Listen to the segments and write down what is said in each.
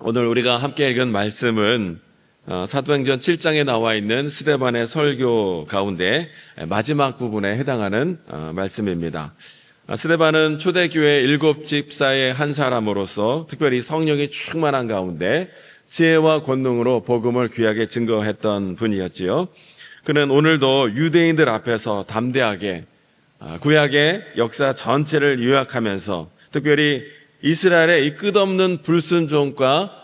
오늘 우리가 함께 읽은 말씀은 사도행전 7장에 나와 있는 스데반의 설교 가운데 마지막 부분에 해당하는 말씀입니다. 스데반은 초대교회 7집사의 한 사람으로서 특별히 성령이 충만한 가운데 지혜와 권능으로 복음을 귀하게 증거했던 분이었지요. 그는 오늘도 유대인들 앞에서 담대하게 구약의 역사 전체를 요약하면서 특별히 이스라엘의 이 끝없는 불순종과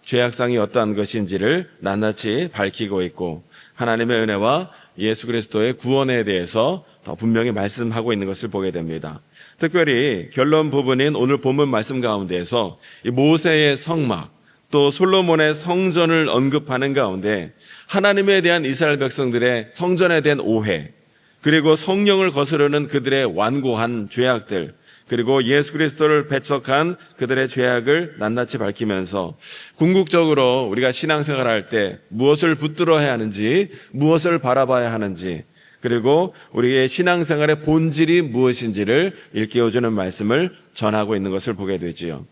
죄악상이 어떠한 것인지를 낱낱이 밝히고 있고 하나님의 은혜와 예수 그리스도의 구원에 대해서 더 분명히 말씀하고 있는 것을 보게 됩니다. 특별히 결론 부분인 오늘 본문 말씀 가운데에서 이 모세의 성막 또 솔로몬의 성전을 언급하는 가운데 하나님에 대한 이스라엘 백성들의 성전에 대한 오해, 그리고 성령을 거스르는 그들의 완고한 죄악들, 그리고 예수 그리스도를 배척한 그들의 죄악을 낱낱이 밝히면서 궁극적으로 우리가 신앙생활할 때 무엇을 붙들어야 하는지, 무엇을 바라봐야 하는지, 그리고 우리의 신앙생활의 본질이 무엇인지를 일깨워주는 말씀을 전하고 있는 것을 보게 되지요.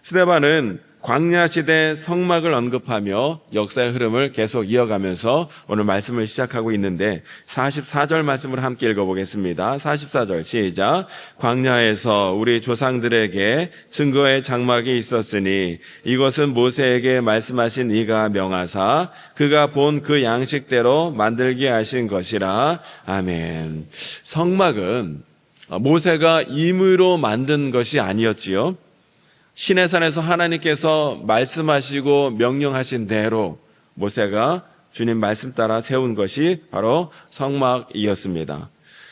스데반은 광야시대 성막을 언급하며 역사의 흐름을 계속 이어가면서 오늘 말씀을 시작하고 있는데 44절 말씀을 함께 읽어보겠습니다. 44절 시작. 광야에서 우리 조상들에게 증거의 장막이 있었으니 이것은 모세에게 말씀하신 이가 명하사 그가 본 그 양식대로 만들게 하신 것이라. 아멘. 성막은 모세가 임의로 만든 것이 아니었지요. 시내산에서 하나님께서 말씀하시고 명령하신 대로 모세가 주님 말씀 따라 세운 것이 바로 성막이었습니다.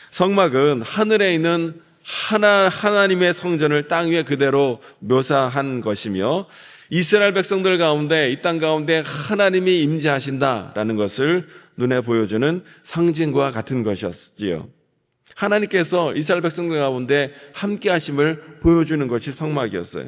성막은 하늘에 있는 하나님의 성전을 땅 위에 그대로 묘사한 것이며 이스라엘 백성들 가운데 이 땅 가운데 하나님이 임재하신다라는 것을 눈에 보여주는 상징과 같은 것이었지요. 하나님께서 이스라엘 백성들 가운데 함께 하심을 보여주는 것이 성막이었어요.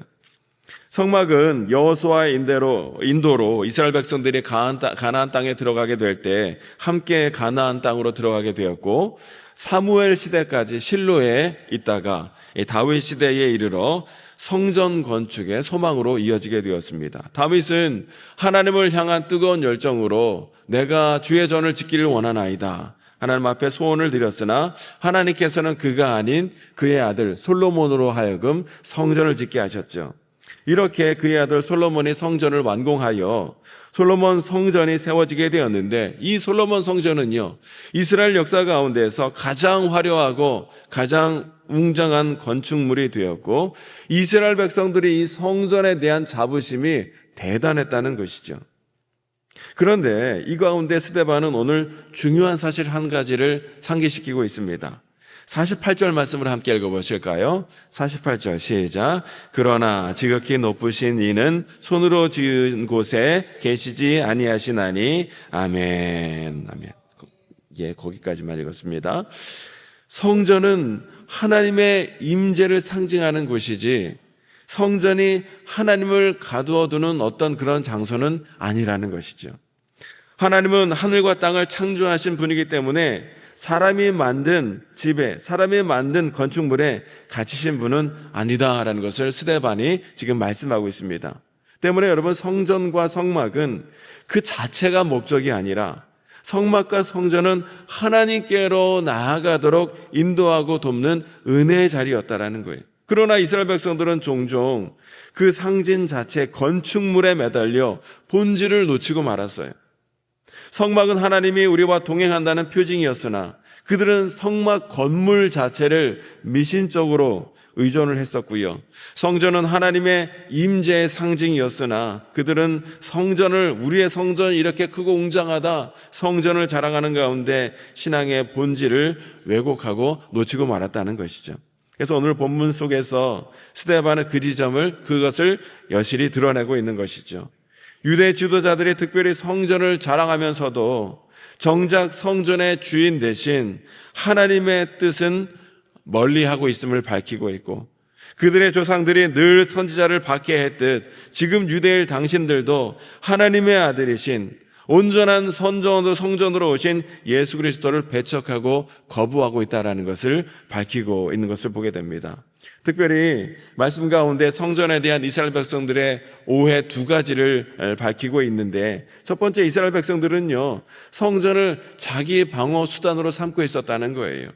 성막은 여호수아의 인도로 이스라엘 백성들이 가나안 땅에 들어가게 될 때 함께 가나안 땅으로 들어가게 되었고, 사무엘 시대까지 실로에 있다가 다윗 시대에 이르러 성전 건축의 소망으로 이어지게 되었습니다. 다윗은 하나님을 향한 뜨거운 열정으로 내가 주의 전을 짓기를 원하나이다 하나님 앞에 소원을 드렸으나 하나님께서는 그가 아닌 그의 아들 솔로몬으로 하여금 성전을 짓게 하셨죠. 이렇게 그의 아들 솔로몬이 성전을 완공하여 솔로몬 성전이 세워지게 되었는데, 이 솔로몬 성전은요, 이스라엘 역사 가운데서 가장 화려하고 가장 웅장한 건축물이 되었고, 이스라엘 백성들이 이 성전에 대한 자부심이 대단했다는 것이죠. 그런데 이 가운데 스데반은 오늘 중요한 사실 한 가지를 상기시키고 있습니다. 48절 말씀을 함께 읽어보실까요? 48절 시작. 그러나 지극히 높으신 이는 손으로 지은 곳에 계시지 아니하시나니. 아멘. 아멘. 예, 거기까지만 읽었습니다. 성전은 하나님의 임재를 상징하는 곳이지 성전이 하나님을 가두어 두는 어떤 그런 장소는 아니라는 것이죠. 하나님은 하늘과 땅을 창조하신 분이기 때문에 사람이 만든 집에, 사람이 만든 건축물에 갇히신 분은 아니다라는 것을 스데반이 지금 말씀하고 있습니다. 때문에 여러분, 성전과 성막은 그 자체가 목적이 아니라 성막과 성전은 하나님께로 나아가도록 인도하고 돕는 은혜의 자리였다라는 거예요. 그러나 이스라엘 백성들은 종종 그 상징 자체 건축물에 매달려 본질을 놓치고 말았어요. 성막은 하나님이 우리와 동행한다는 표징이었으나 그들은 성막 건물 자체를 미신적으로 의존을 했었고요. 성전은 하나님의 임재의 상징이었으나 그들은 성전을, 우리의 성전이 이렇게 크고 웅장하다, 성전을 자랑하는 가운데 신앙의 본질을 왜곡하고 놓치고 말았다는 것이죠. 그래서 오늘 본문 속에서 스데반의 그 지점을, 그것을 여실히 드러내고 있는 것이죠. 유대 지도자들이 특별히 성전을 자랑하면서도 정작 성전의 주인 대신 하나님의 뜻은 멀리하고 있음을 밝히고 있고, 그들의 조상들이 늘 선지자를 박해했듯 지금 유대인 당신들도 하나님의 아들이신 온전한 성전으로 오신 예수 그리스도를 배척하고 거부하고 있다는 것을 밝히고 있는 것을 보게 됩니다. 특별히 말씀 가운데 성전에 대한 이스라엘 백성들의 오해 두 가지를 밝히고 있는데, 첫 번째, 이스라엘 백성들은요, 성전을 자기 방어 수단으로 삼고 있었다는 거예요.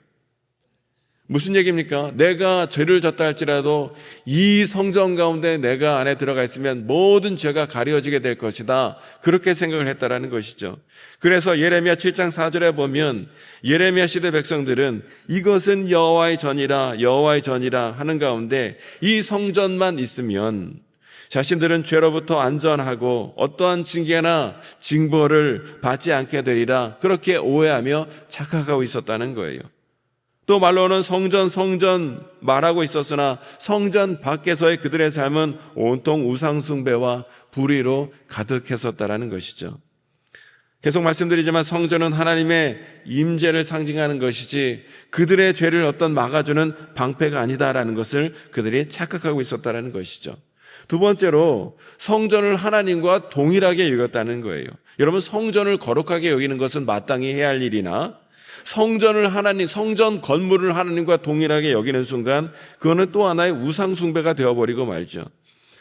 무슨 얘기입니까? 내가 죄를 졌다 할지라도 이 성전 가운데 내가 안에 들어가 있으면 모든 죄가 가려지게 될 것이다, 그렇게 생각을 했다라는 것이죠. 그래서 예레미야 7장 4절에 보면 예레미야 시대 백성들은 이것은 여호와의 전이라 여호와의 전이라 하는 가운데 이 성전만 있으면 자신들은 죄로부터 안전하고 어떠한 징계나 징벌을 받지 않게 되리라, 그렇게 오해하며 착각하고 있었다는 거예요. 또 말로는 성전 말하고 있었으나 성전 밖에서의 그들의 삶은 온통 우상숭배와 불의로 가득했었다라는 것이죠. 계속 말씀드리지만 성전은 하나님의 임재를 상징하는 것이지 그들의 죄를 어떤 막아주는 방패가 아니다라는 것을 그들이 착각하고 있었다라는 것이죠. 두 번째로, 성전을 하나님과 동일하게 여겼다는 거예요. 여러분, 성전을 거룩하게 여기는 것은 마땅히 해야 할 일이나 성전 건물을 하나님과 동일하게 여기는 순간 그거는 또 하나의 우상숭배가 되어버리고 말죠.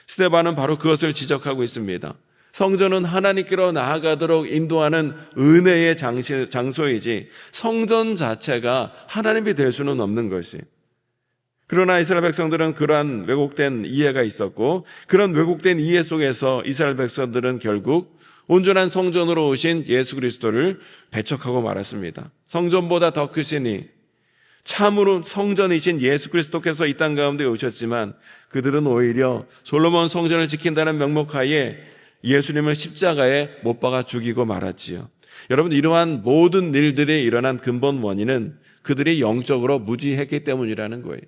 스데반은 바로 그것을 지적하고 있습니다. 성전은 하나님께로 나아가도록 인도하는 은혜의 장소이지 성전 자체가 하나님이 될 수는 없는 것이. 그러나 이스라엘 백성들은 그러한 왜곡된 이해가 있었고, 그런 왜곡된 이해 속에서 이스라엘 백성들은 결국 온전한 성전으로 오신 예수 그리스도를 배척하고 말았습니다. 성전보다 더 크시니 참으로 성전이신 예수 그리스도께서 이 땅 가운데 오셨지만 그들은 오히려 솔로몬 성전을 지킨다는 명목하에 예수님을 십자가에 못 박아 죽이고 말았지요. 여러분, 이러한 모든 일들이 일어난 근본 원인은 그들이 영적으로 무지했기 때문이라는 거예요.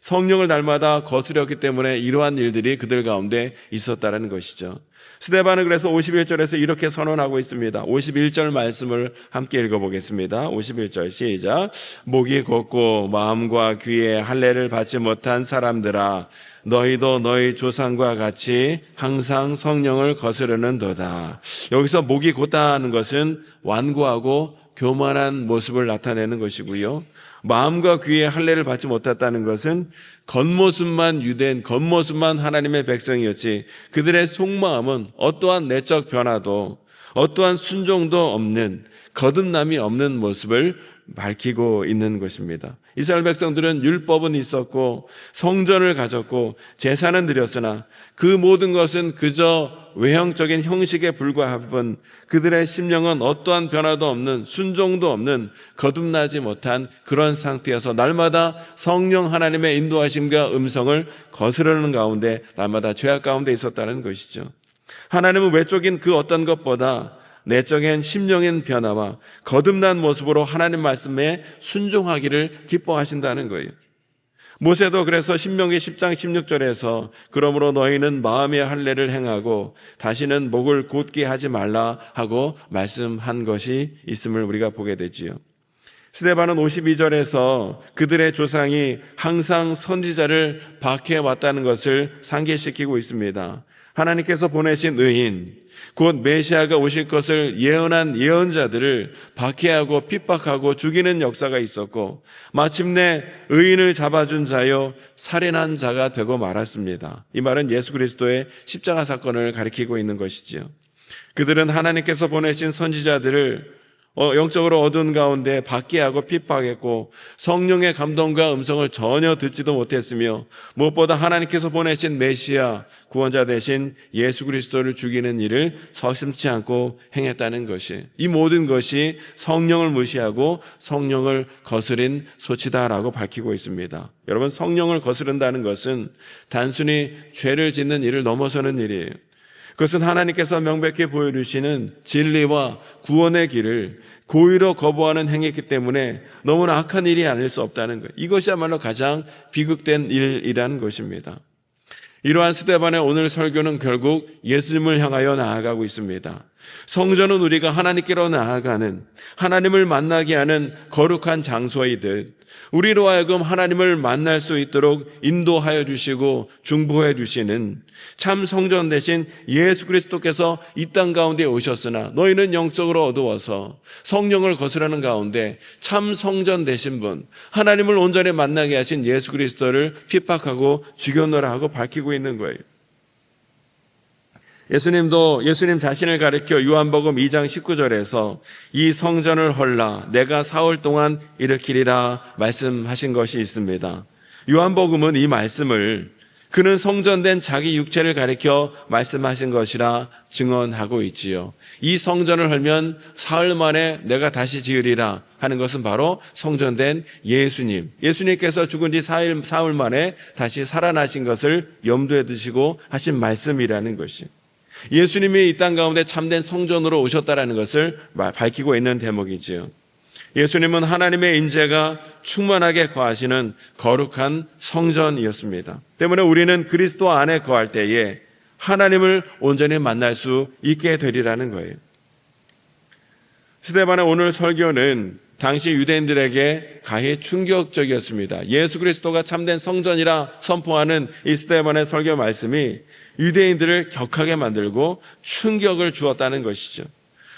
성령을 날마다 거스렸기 때문에 이러한 일들이 그들 가운데 있었다는 것이죠. 스데반은 그래서 51절에서 이렇게 선언하고 있습니다. 51절 말씀을 함께 읽어보겠습니다. 51절 시작. 목이 곧고 마음과 귀에 할례를 받지 못한 사람들아, 너희도 너희 조상과 같이 항상 성령을 거스르는도다. 여기서 목이 곧다는 것은 완고하고 교만한 모습을 나타내는 것이고요. 마음과 귀에 할례를 받지 못했다는 것은 겉모습만 유대인, 겉모습만 하나님의 백성이었지 그들의 속마음은 어떠한 내적 변화도 어떠한 순종도 없는, 거듭남이 없는 모습을 밝히고 있는 것입니다. 이스라엘 백성들은 율법은 있었고 성전을 가졌고 제사는 드렸으나 그 모든 것은 그저 외형적인 형식에 불과할 뿐 그들의 심령은 어떠한 변화도 없는, 순종도 없는, 거듭나지 못한 그런 상태여서 날마다 성령 하나님의 인도하심과 음성을 거스르는 가운데 날마다 죄악 가운데 있었다는 것이죠. 하나님은 외적인 그 어떤 것보다 내적인 심령의 변화와 거듭난 모습으로 하나님 말씀에 순종하기를 기뻐하신다는 거예요. 모세도 그래서 신명기 10장 16절에서 그러므로 너희는 마음의 할례를 행하고 다시는 목을 곧게 하지 말라 하고 말씀한 것이 있음을 우리가 보게 되지요. 스데반은 52절에서 그들의 조상이 항상 선지자를 박해왔다는 것을 상기시키고 있습니다. 하나님께서 보내신 의인, 곧 메시아가 오실 것을 예언한 예언자들을 박해하고 핍박하고 죽이는 역사가 있었고 마침내 의인을 잡아준 자여 살인한 자가 되고 말았습니다. 이 말은 예수 그리스도의 십자가 사건을 가리키고 있는 것이지요. 그들은 하나님께서 보내신 선지자들을 영적으로 어두운 가운데 박해하고 핍박했고 성령의 감동과 음성을 전혀 듣지도 못했으며 무엇보다 하나님께서 보내신 메시아 구원자 되신 예수 그리스도를 죽이는 일을 서슴지 않고 행했다는 것이, 이 모든 것이 성령을 무시하고 성령을 거스린 소치다라고 밝히고 있습니다. 여러분, 성령을 거스른다는 것은 단순히 죄를 짓는 일을 넘어서는 일이에요. 그것은 하나님께서 명백히 보여주시는 진리와 구원의 길을 고의로 거부하는 행위이기 때문에 너무나 악한 일이 아닐 수 없다는 것. 이것이야말로 가장 비극된 일이라는 것입니다. 이러한 스데반의 오늘 설교는 결국 예수님을 향하여 나아가고 있습니다. 성전은 우리가 하나님께로 나아가는, 하나님을 만나게 하는 거룩한 장소이듯 우리로 하여금 하나님을 만날 수 있도록 인도하여 주시고 중보해 주시는 참 성전 대신 예수 그리스도께서 이 땅 가운데 오셨으나 너희는 영적으로 어두워서 성령을 거스르는 가운데 참 성전 되신 분, 하나님을 온전히 만나게 하신 예수 그리스도를 핍박하고 죽여놓으라 하고 밝히고 있는 거예요. 예수님도 예수님 자신을 가리켜 요한복음 2장 19절에서 이 성전을 헐라 내가 사흘 동안 일으키리라 말씀하신 것이 있습니다. 요한복음은 이 말씀을 그는 성전된 자기 육체를 가리켜 말씀하신 것이라 증언하고 있지요. 이 성전을 헐면 사흘 만에 내가 다시 지으리라 하는 것은 바로 성전된 예수님. 예수님께서 죽은 지 사흘 만에 다시 살아나신 것을 염두에 두시고 하신 말씀이라는 것이, 예수님이 이 땅 가운데 참된 성전으로 오셨다라는 것을 밝히고 있는 대목이지요. 예수님은 하나님의 임재가 충만하게 거하시는 거룩한 성전이었습니다. 때문에 우리는 그리스도 안에 거할 때에 하나님을 온전히 만날 수 있게 되리라는 거예요. 스데반의 오늘 설교는 당시 유대인들에게 가히 충격적이었습니다. 예수 그리스도가 참된 성전이라 선포하는 이 스데반의 설교 말씀이 유대인들을 격하게 만들고 충격을 주었다는 것이죠.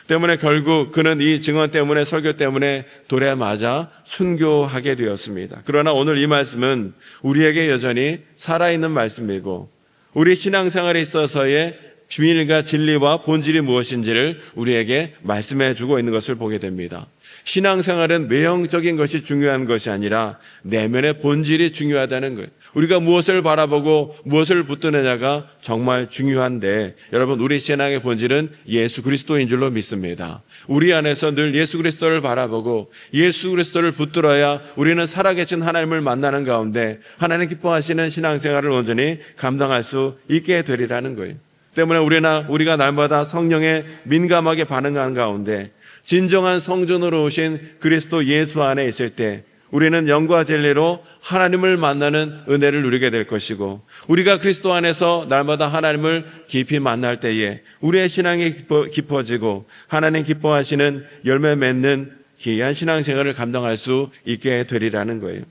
때문에 결국 그는 이 증언 때문에, 설교 때문에 돌에 맞아 순교하게 되었습니다. 그러나 오늘 이 말씀은 우리에게 여전히 살아있는 말씀이고 우리 신앙생활에 있어서의 비밀과 진리와 본질이 무엇인지를 우리에게 말씀해 주고 있는 것을 보게 됩니다. 신앙생활은 외형적인 것이 중요한 것이 아니라 내면의 본질이 중요하다는 거예요. 우리가 무엇을 바라보고 무엇을 붙드느냐가 정말 중요한데, 여러분, 우리 신앙의 본질은 예수 그리스도인 줄로 믿습니다. 우리 안에서 늘 예수 그리스도를 바라보고 예수 그리스도를 붙들어야 우리는 살아계신 하나님을 만나는 가운데 하나님 기뻐하시는 신앙생활을 온전히 감당할 수 있게 되리라는 거예요. 때문에 우리가 날마다 성령에 민감하게 반응하는 가운데 진정한 성전으로 오신 그리스도 예수 안에 있을 때 우리는 영과 진리로 하나님을 만나는 은혜를 누리게 될 것이고, 우리가 그리스도 안에서 날마다 하나님을 깊이 만날 때에 우리의 신앙이 깊어지고 하나님 기뻐하시는 열매 맺는 귀한 신앙생활을 감당할 수 있게 되리라는 거예요.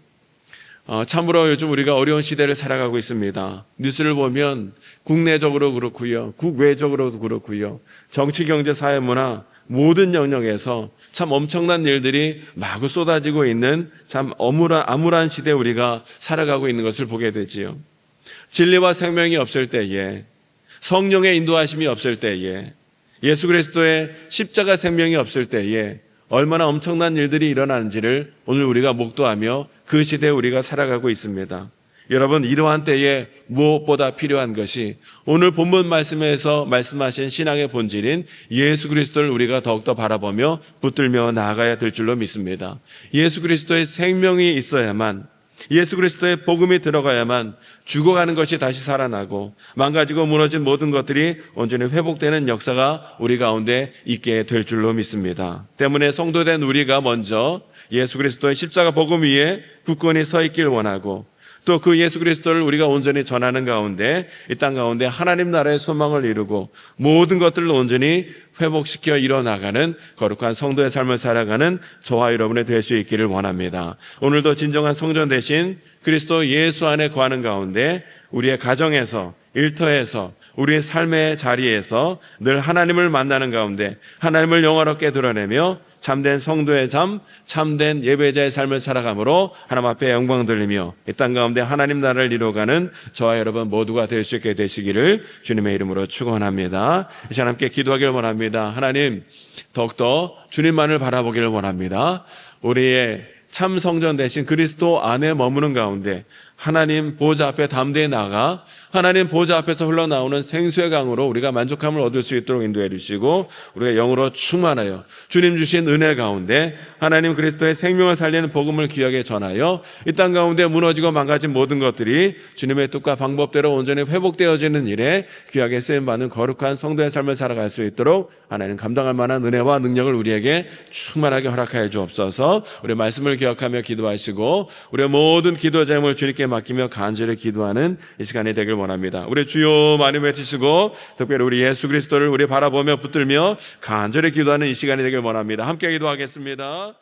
참으로 요즘 우리가 어려운 시대를 살아가고 있습니다. 뉴스를 보면 국내적으로 그렇고요, 국외적으로도 그렇고요, 정치, 경제, 사회, 문화 모든 영역에서 참 엄청난 일들이 마구 쏟아지고 있는 참 암울한 시대에 우리가 살아가고 있는 것을 보게 되지요. 진리와 생명이 없을 때에, 성령의 인도하심이 없을 때에, 예수 그리스도의 십자가 생명이 없을 때에 얼마나 엄청난 일들이 일어나는지를 오늘 우리가 목도하며 그 시대에 우리가 살아가고 있습니다. 여러분, 이러한 때에 무엇보다 필요한 것이 오늘 본문 말씀에서 말씀하신 신앙의 본질인 예수 그리스도를 우리가 더욱더 바라보며 붙들며 나아가야 될 줄로 믿습니다. 예수 그리스도의 생명이 있어야만, 예수 그리스도의 복음이 들어가야만 죽어가는 것이 다시 살아나고 망가지고 무너진 모든 것들이 온전히 회복되는 역사가 우리 가운데 있게 될 줄로 믿습니다. 때문에 성도된 우리가 먼저 예수 그리스도의 십자가 복음 위에 굳건히 서 있길 원하고, 또 그 예수 그리스도를 우리가 온전히 전하는 가운데 이 땅 가운데 하나님 나라의 소망을 이루고 모든 것들을 온전히 회복시켜 일어나가는 거룩한 성도의 삶을 살아가는 저와 여러분이 될 수 있기를 원합니다. 오늘도 진정한 성전 대신 그리스도 예수 안에 거하는 가운데 우리의 가정에서, 일터에서, 우리의 삶의 자리에서 늘 하나님을 만나는 가운데 하나님을 영화롭게 드러내며 참된 성도의 삶, 참된 예배자의 삶을 살아감으로 하나님 앞에 영광 돌리며 이 땅 가운데 하나님 나라를 이루어가는 저와 여러분 모두가 될 수 있게 되시기를 주님의 이름으로 축원합니다. 이 시간 함께 기도하기를 원합니다. 하나님, 더욱더 주님만을 바라보기를 원합니다. 우리의 참 성전 대신 그리스도 안에 머무는 가운데 하나님 보좌 앞에 담대히 나가 하나님 보좌 앞에서 흘러나오는 생수의 강으로 우리가 만족함을 얻을 수 있도록 인도해 주시고, 우리가 영으로 충만하여 주님 주신 은혜 가운데 하나님 그리스도의 생명을 살리는 복음을 귀하게 전하여 이 땅 가운데 무너지고 망가진 모든 것들이 주님의 뜻과 방법대로 온전히 회복되어지는 일에 귀하게 쓰임받는 거룩한 성도의 삶을 살아갈 수 있도록 하나님 감당할 만한 은혜와 능력을 우리에게 충만하게 허락하여 주옵소서. 우리의 말씀을 기억하며 기도하시고 우리의 모든 기도 제목을 주님께 맡기며 간절히 기도하는 이 시간이 되길 원합니다. 우리 주여 많이 외치시고 특별히 우리 예수 그리스도를 우리 바라보며 붙들며 간절히 기도하는 이 시간이 되길 원합니다. 함께 기도하겠습니다.